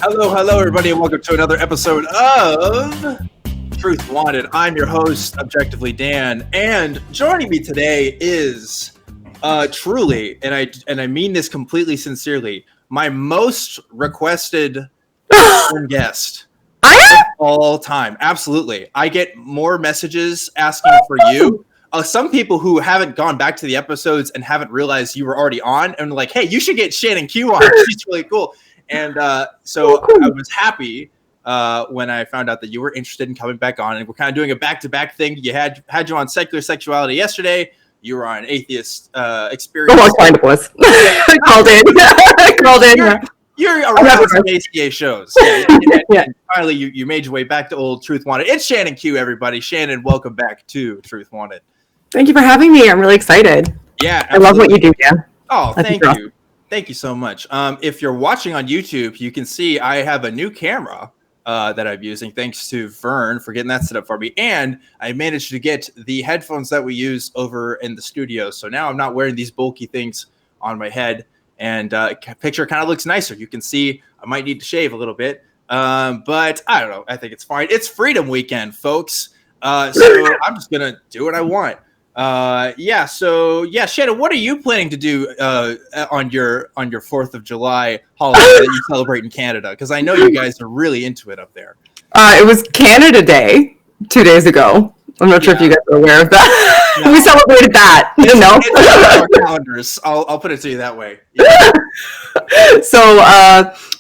Hello, everybody, and welcome to another episode of Truth Wanted. I'm your host, ObjectivelyDan, and joining me today is truly, and I mean this completely sincerely, my most requested guest of all time. Absolutely, I get more messages asking for you. Some people who haven't gone back to the episodes and haven't realized you were already on, and like, hey, you should get Shannon Q on. She's really cool. And so I was happy when I found out that you were interested in coming back on, and we're kind of doing a back-to-back thing. You had you on secular sexuality yesterday. You were on atheist experience. Oh, I kind of was. Called in. You're around some ACA shows. And finally, you made your way back to old Truth Wanted. It's Shannon Q, everybody. Shannon, welcome back to Truth Wanted. Thank you for having me. I'm really excited. Yeah, absolutely. I love what you do, Dan. Oh, thank you. Thank you so much. If you're watching on YouTube, you can see I have a new camera that I'm using, thanks to Vern for getting that set up for me. And I managed to get the headphones that we use over in the studio. So now I'm not wearing these bulky things on my head. And picture kind of looks nicer. You can see I might need to shave a little bit. But I don't know. I think it's fine. It's Freedom Weekend, folks. So I'm just going to do what I want. Shannon, what are you planning to do on your 4th of July holiday that you celebrate in Canada? Because I know you guys are really into it up there. It was Canada Day 2 days ago. I'm not sure if you guys are aware of that. No. We celebrated that. It's on our calendars. I'll put it to you that way. Yeah. So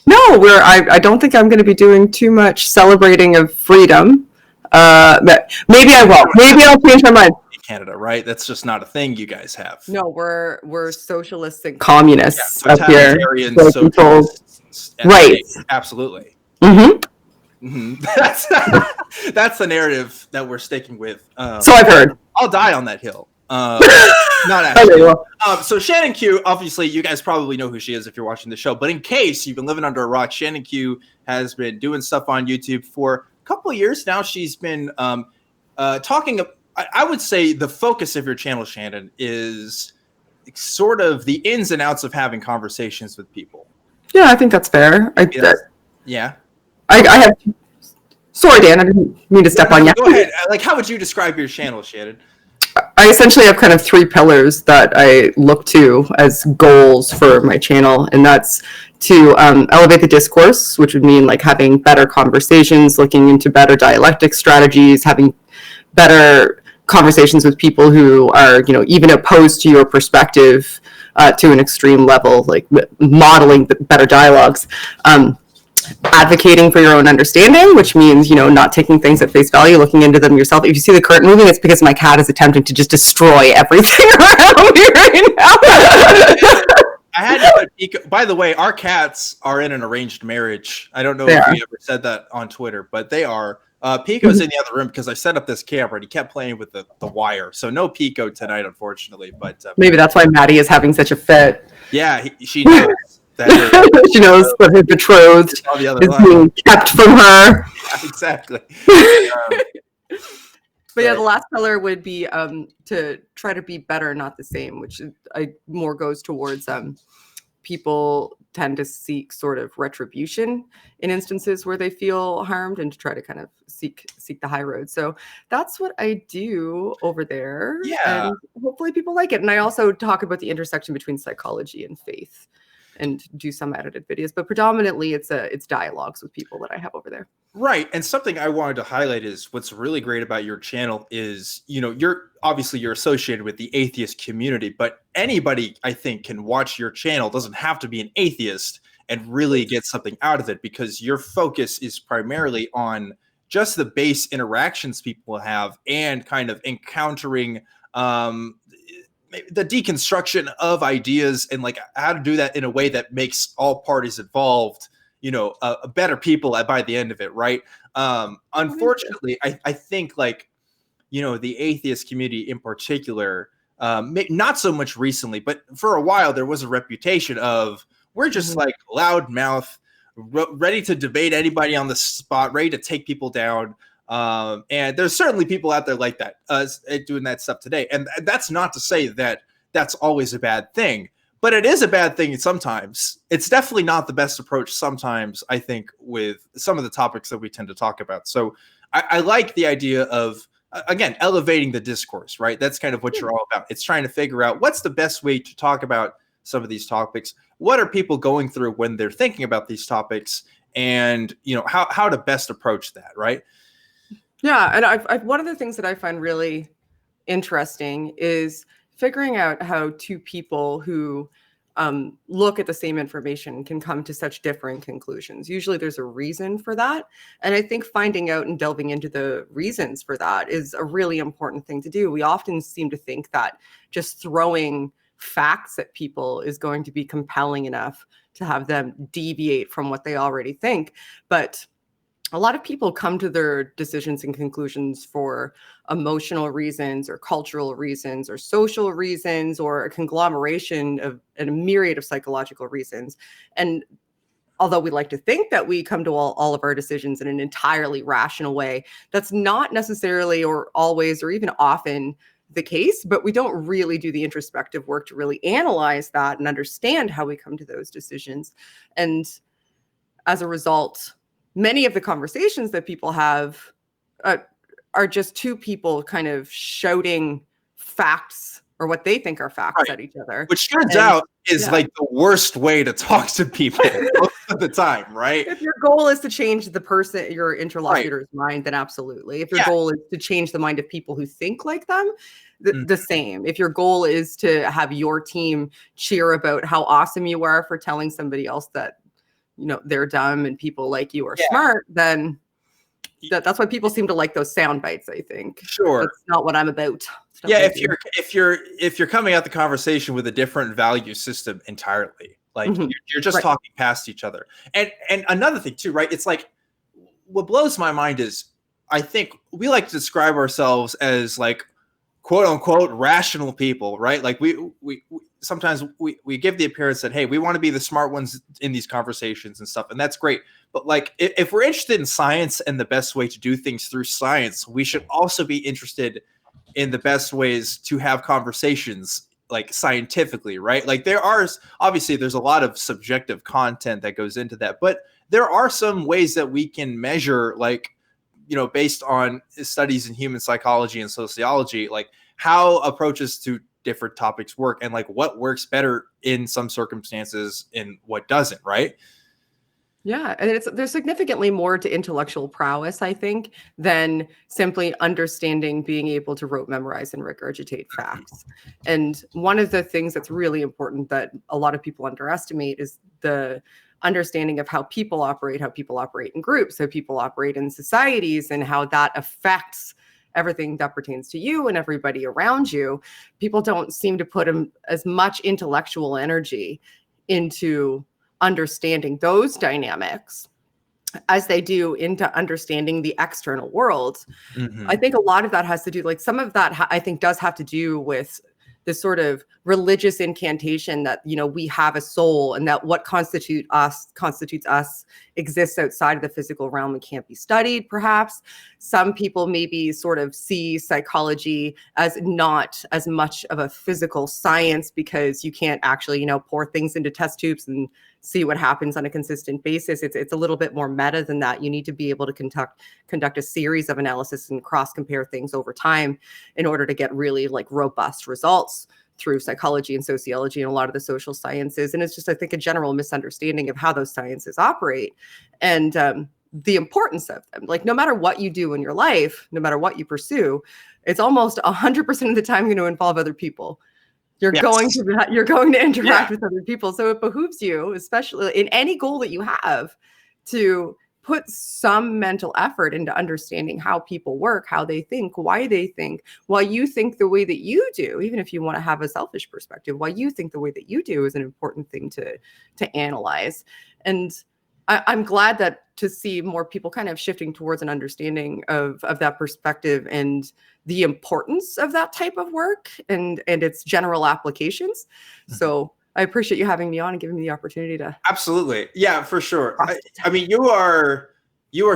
no, I don't think I'm going to be doing too much celebrating of freedom. But maybe I will. Maybe I'll change my mind. Canada, right? That's just not a thing you guys have. No, we're socialists and communists up here. Socialists, right? Absolutely. Mm-hmm. Mm-hmm. That's the narrative that we're sticking with. So I've heard. I'll die on that hill. Not actually. So Shannon Q, obviously, you guys probably know who she is if you're watching the show. But in case you've been living under a rock, Shannon Q has been doing stuff on YouTube for a couple of years now. She's been talking. I would say the focus of your channel, Shannon, is sort of the ins and outs of having conversations with people. Yeah, I think that's fair. I have. Sorry, Dan, I didn't mean to step on you. Go ahead. Like, how would you describe your channel, Shannon? I essentially have kind of 3 pillars that I look to as goals for my channel, and that's to elevate the discourse, which would mean like having better conversations, looking into better dialectic strategies, having better conversations with people who are, even opposed to your perspective to an extreme level, like modeling better dialogues, advocating for your own understanding, which means, not taking things at face value, looking into them yourself. If you see the curtain moving, it's because my cat is attempting to just destroy everything around me right now. I had to put Pico. By the way, our cats are in an arranged marriage. I don't know if you ever said that on Twitter, but they are. Pico's in the other room because I set up this camera and he kept playing with the wire. So no Pico tonight, unfortunately. But maybe that's why Maddie is having such a fit. Yeah, she knows. She knows that her betrothed is being kept from her. Yeah, exactly. But yeah, the last pillar would be to try to be better, not the same, which more goes towards people tend to seek sort of retribution in instances where they feel harmed and to try to kind of seek the high road. So that's what I do over there. Yeah. And hopefully people like it. And I also talk about the intersection between psychology and faith and do some edited videos, but predominantly it's dialogues with people that I have over there. Right. And something I wanted to highlight is what's really great about your channel is, you're associated with the atheist community, but anybody I think can watch your channel, doesn't have to be an atheist, and really get something out of it, because your focus is primarily on just the base interactions people have and kind of encountering the deconstruction of ideas and like how to do that in a way that makes all parties involved, a better people by the end of it. Right. Unfortunately, I think like, the atheist community in particular, not so much recently, but for a while, there was a reputation of we're just like loudmouth, ready to debate anybody on the spot, ready to take people down. And there's certainly people out there like that, doing that stuff today. And that's not to say that that's always a bad thing, but it is a bad thing sometimes. It's definitely not the best approach sometimes, I think, with some of the topics that we tend to talk about. So I like the idea of, again, elevating the discourse, right? That's kind of what you're all about. It's trying to figure out what's the best way to talk about some of these topics. What are people going through when they're thinking about these topics, and how to best approach that, right? Yeah, and I've one of the things that I find really interesting is figuring out how two people who look at the same information can come to such differing conclusions. Usually there's a reason for that. And I think finding out and delving into the reasons for that is a really important thing to do. We often seem to think that just throwing facts at people is going to be compelling enough to have them deviate from what they already think. But a lot of people come to their decisions and conclusions for emotional reasons or cultural reasons or social reasons or a conglomeration of a myriad of psychological reasons. And although we like to think that we come to all of our decisions in an entirely rational way, that's not necessarily or always or even often the case, but we don't really do the introspective work to really analyze that and understand how we come to those decisions. And as a result, many of the conversations that people have are just two people kind of shouting facts or what they think are facts at each other. Which turns out is like the worst way to talk to people most of the time, right? If your goal is to change the person, your interlocutor's mind, then absolutely. If your goal is to change the mind of people who think like them, the same. If your goal is to have your team cheer about how awesome you are for telling somebody else that they're dumb and people like you are smart, then that's why people seem to like those sound bites, I think. Sure. That's not what I'm about. If you're coming at the conversation with a different value system entirely, like you're just talking past each other. And another thing too, right? It's like, what blows my mind is, I think we like to describe ourselves as like quote unquote rational people, right? Like we sometimes we give the appearance that, hey, we want to be the smart ones in these conversations and stuff, and that's great. But like, if we're interested in science and the best way to do things through science, we should also be interested in the best ways to have conversations, like scientifically, right? Like there's a lot of subjective content that goes into that, but there are some ways that we can measure, like, based on studies in human psychology and sociology, like how approaches to different topics work and like what works better in some circumstances and what doesn't, right? Yeah, and there's significantly more to intellectual prowess, I think, than simply understanding, being able to rote memorize and regurgitate facts. And one of the things that's really important that a lot of people underestimate is the understanding of how people operate in groups, how people operate in societies, and how that affects everything that pertains to you and everybody around you. People don't seem to put as much intellectual energy into understanding those dynamics as they do into understanding the external world. I think a lot of that has to do, like some of that I think does have to do with this sort of religious incantation that, we have a soul and that what constitutes us exists outside of the physical realm and can't be studied, perhaps. Some people maybe sort of see psychology as not as much of a physical science because you can't actually, pour things into test tubes and see what happens on a consistent basis. It's a little bit more meta than that. You need to be able to conduct a series of analysis and cross-compare things over time in order to get really like robust results through psychology and sociology and a lot of the social sciences. And it's just, I think, a general misunderstanding of how those sciences operate and the importance of them. Like, no matter what you do in your life, no matter what you pursue, it's almost 100% of the time going to involve other people. You're going to interact with other people. So it behooves you, especially in any goal that you have, to put some mental effort into understanding how people work, how they think, why they think, why you think the way that you do, even if you want to have a selfish perspective, why you think the way that you do is an important thing to analyze. And I'm glad to see more people kind of shifting towards an understanding of that perspective and the importance of that type of work and its general applications. So I appreciate you having me on and giving me the opportunity to. Absolutely. Yeah, for sure. I mean, you are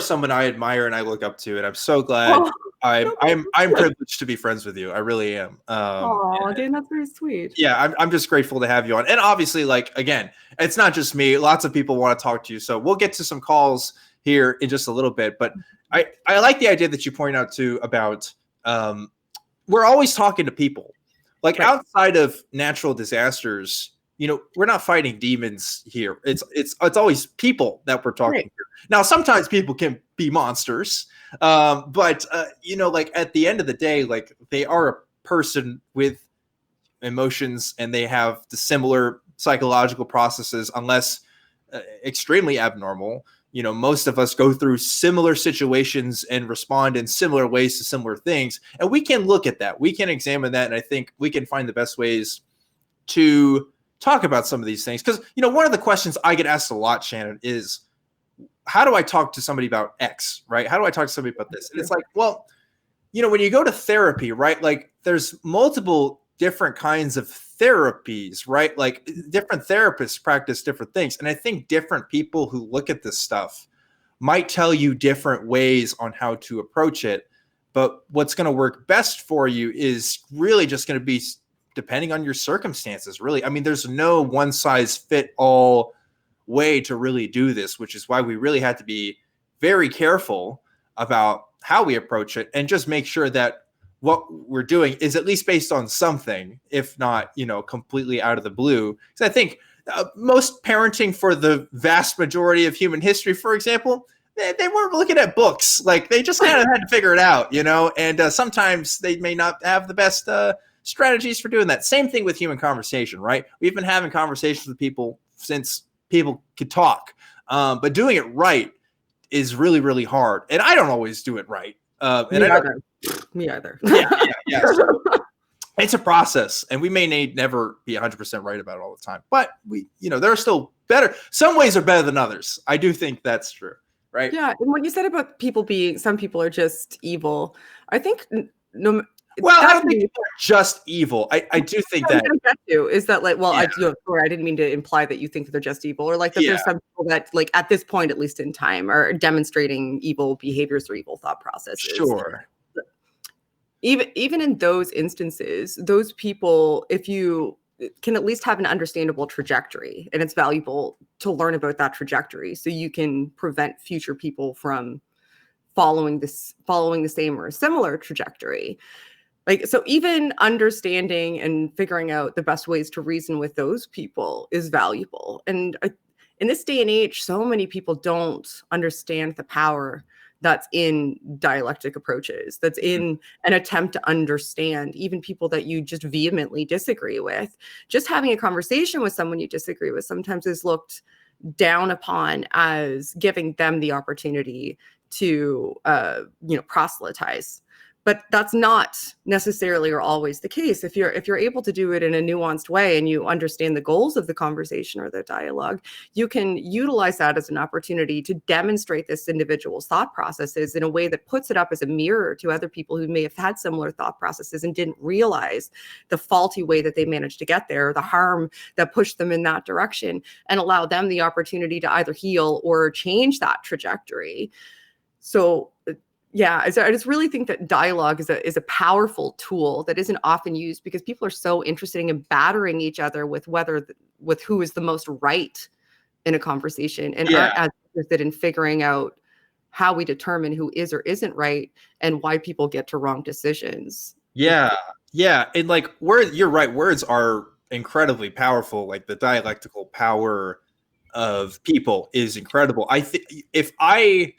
someone I admire and I look up to, and I'm so glad I'm privileged to be friends with you. I really am. Oh, Dan, that's very sweet. Yeah, I'm just grateful to have you on. And obviously, like, again, it's not just me. Lots of people want to talk to you. So we'll get to some calls here in just a little bit. But I like the idea that you point out too about we're always talking to people. Like outside of natural disasters, we're not fighting demons here. It's always people that we're talking to. Now, sometimes people can be monsters, but like at the end of the day, like they are a person with emotions and they have the similar psychological processes, unless extremely abnormal. Most of us go through similar situations and respond in similar ways to similar things. And we can look at that. We can examine that. And I think we can find the best ways to talk about some of these things. Because, one of the questions I get asked a lot, Shannon, is how do I talk to somebody about X, right? How do I talk to somebody about this? And it's like, well, when you go to therapy, right? Like there's multiple different kinds of therapies, right? Like different therapists practice different things. And I think different people who look at this stuff might tell you different ways on how to approach it. But what's going to work best for you is really just going to be depending on your circumstances, really. I mean, there's no one size fit all way to really do this, which is why we really had to be very careful about how we approach it and just make sure that what we're doing is at least based on something, if not, completely out of the blue. Because I think most parenting for the vast majority of human history, for example, they weren't looking at books. Like they just kind of had to figure it out, and sometimes they may not have the best strategies for doing that. Same thing with human conversation, right? We've been having conversations with people since people could talk, but doing it right is really, really hard. And I don't always do it right. Me either. Yeah. So it's a process, and we may never be 100% right about it all the time. But there are still better. Some ways are better than others. I do think that's true, right? Yeah, and what you said about some people are just evil. I think no. Well, I don't think people are just evil. I do think that is that like, well, I didn't mean to imply that you think that they're just evil, or like that there's some people that, like at this point, at least in time, are demonstrating evil behaviors or evil thought processes. Sure. Even in those instances, those people, if you can at least have an understandable trajectory, and it's valuable to learn about that trajectory so you can prevent future people from following the same or a similar trajectory. Like, so even understanding and figuring out the best ways to reason with those people is valuable. And in this day and age, so many people don't understand the power that's in dialectic approaches, that's in an attempt to understand even people that you just vehemently disagree with. Just having a conversation with someone you disagree with sometimes is looked down upon as giving them the opportunity to, proselytize. But that's not necessarily or always the case. If you're able to do it in a nuanced way and you understand the goals of the conversation or the dialogue, you can utilize that as an opportunity to demonstrate this individual's thought processes in a way that puts it up as a mirror to other people who may have had similar thought processes and didn't realize the faulty way that they managed to get there, the harm that pushed them in that direction, and allow them the opportunity to either heal or change that trajectory. So yeah, I just really think that dialogue is a powerful tool that isn't often used because people are so interested in battering each other with who is the most right in a conversation, and aren't as interested in figuring out how we determine who is or isn't right and why people get to wrong decisions. Yeah, and like you're right. Words are incredibly powerful. Like the dialectical power of people is incredible. I think if I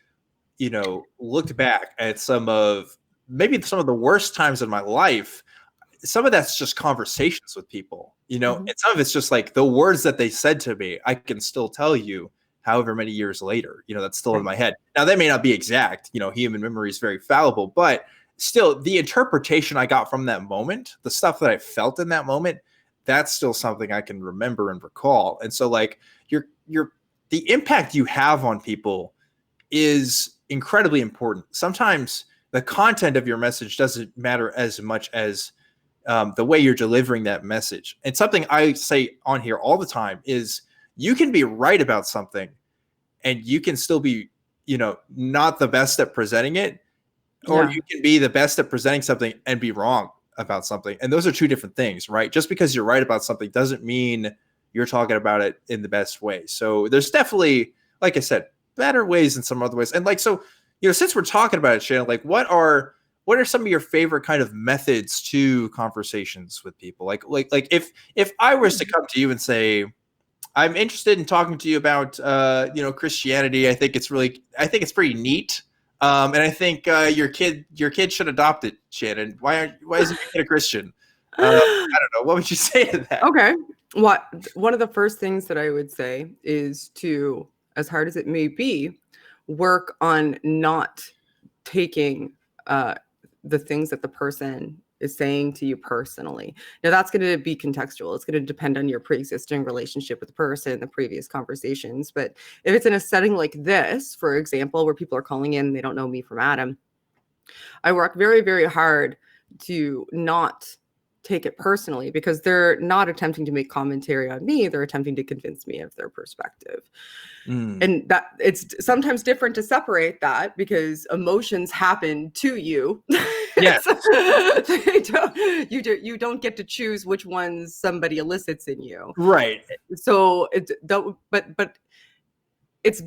looked back at some of the worst times in my life, some of that's just conversations with people, and some of it's just like the words that they said to me, I can still tell you however many years later, that's still in my head. Now, they may not be exact, human memory is very fallible, but still the interpretation I got from that moment, the stuff that I felt in that moment, that's still something I can remember and recall. And so like the impact you have on people is incredibly important. Sometimes the content of your message doesn't matter as much as the way you're delivering that message. And something I say on here all the time is you can be right about something and you can still be, not the best at presenting it. or Yeah. you can be the best at presenting something and be wrong about something. And those are two different things, right? Just because you're right about something doesn't mean you're talking about it in the best way. So there's definitely, like I said, better ways than some other ways. And like, so, since we're talking about it, Shannon, like what are some of your favorite kind of methods to conversations with people? Like if I was to come to you and say, I'm interested in talking to you about, Christianity. I think it's pretty neat. And I think your kid should adopt it, Shannon. Why isn't your kid a Christian? I don't know. What would you say to that? Okay. One of the first things that I would say is to, as hard as it may be, work on not taking the things that the person is saying to you personally. Now, that's going to be contextual. It's going to depend on your pre-existing relationship with the person, the previous conversations. But if it's in a setting like this, for example, where people are calling in, they don't know me from Adam, I work very, very hard to not take it personally, because they're not attempting to make commentary on me. They're attempting to convince me of their perspective. And that it's sometimes different to separate that, because emotions happen to you. Yes. You don't get to choose which ones somebody elicits in you. Right. So but it's,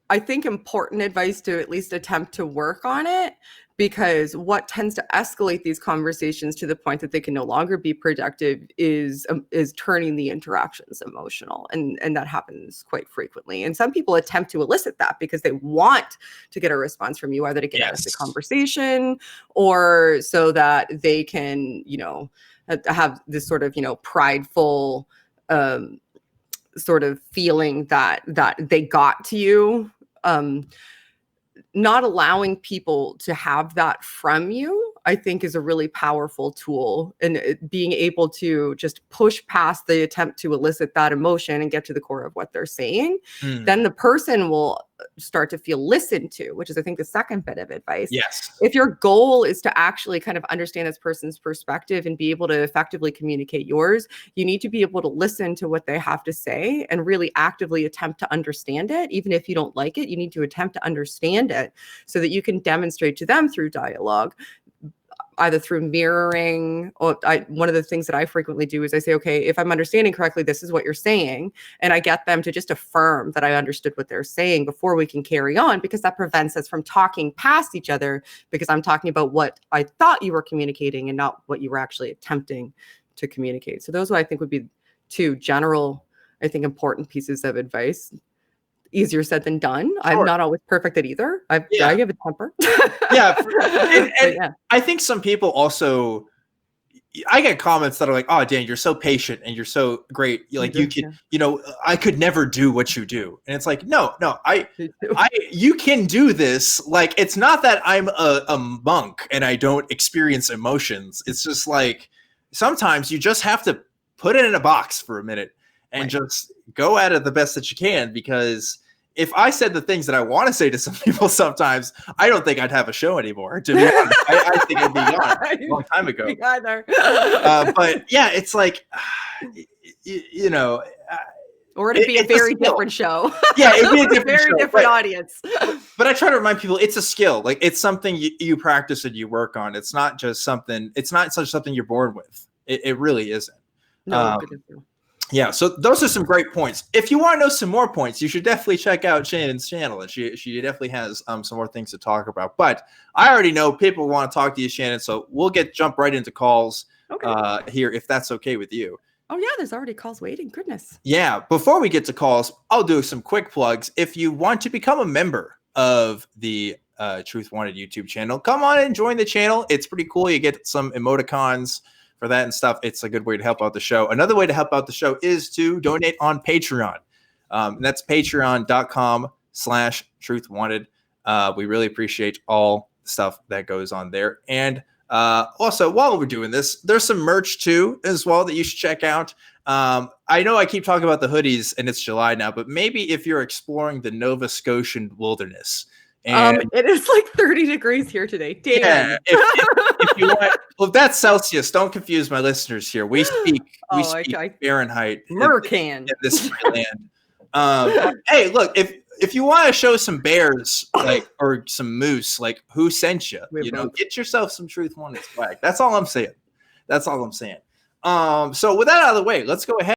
I think, important advice to at least attempt to work on it, because what tends to escalate these conversations to the point that they can no longer be productive is turning the interactions emotional, and that happens quite frequently. And some people attempt to elicit that because they want to get a response from you, either to get out of the conversation or so that they can, have this sort of, prideful sort of feeling that they got to you. Not allowing people to have that from you, I think, is a really powerful tool. And being able to just push past the attempt to elicit that emotion and get to the core of what they're saying, then the person will start to feel listened to, which is, I think, the second bit of advice. Yes. If your goal is to actually kind of understand this person's perspective and be able to effectively communicate yours, you need to be able to listen to what they have to say and really actively attempt to understand it. Even if you don't like it, you need to attempt to understand it so that you can demonstrate to them through dialogue, either through mirroring, or one of the things that I frequently do is I say, okay, if I'm understanding correctly, this is what you're saying. And I get them to just affirm that I understood what they're saying before we can carry on, because that prevents us from talking past each other, because I'm talking about what I thought you were communicating and not what you were actually attempting to communicate. So those, I think, would be two general, I think, important pieces of advice. Easier said than done. Sure. I'm not always perfect at either. I have a temper. And I think some people also, I get comments that are like, "Oh, Dan, you're so patient and you're so great. Like you can, I could never do what you do." And it's like, no, you can do this. Like, it's not that I'm a monk and I don't experience emotions. It's just like sometimes you just have to put it in a box for a minute and just go at it the best that you can, because if I said the things that I want to say to some people sometimes, I don't think I'd have a show anymore, to be honest. I think I'd be gone a long time ago. Either. But yeah, it's like, or it'd be a very different show. Yeah, it'd be a very different audience. But I try to remind people it's a skill. Like, it's something you practice and you work on. It's not just something you're born with. It really isn't. No, yeah, so those are some great points. If you want to know some more points, you should definitely check out Shannon's channel, and she definitely has some more things to talk about. But I already know people want to talk to you, Shannon, so we'll jump right into calls here, if that's okay with you. Oh yeah, there's already calls waiting. Goodness. Yeah, before we get to calls, I'll do some quick plugs. If you want to become a member of the Truth Wanted YouTube channel, come on and join the channel. It's pretty cool. You get some emoticons for that and stuff. It's a good way to help out the show. Another way to help out the show is to donate on Patreon. And that's patreon.com/truthwanted. We really appreciate all the stuff that goes on there. And also, while we're doing this, there's some merch too as well that you should check out. I know I keep talking about the hoodies and it's July now, but maybe if you're exploring the Nova Scotian wilderness, and it is like 30 degrees here today. Damn. Yeah, if you want, well, that's Celsius. Don't confuse my listeners here. We speak Fahrenheit. Mercan. In this land. Hey, look, if if you want to show some bears, like, or some moose, like, who sent you? You know, get yourself some Truth Wanted swag. That's all I'm saying. So with that out of the way, let's go ahead.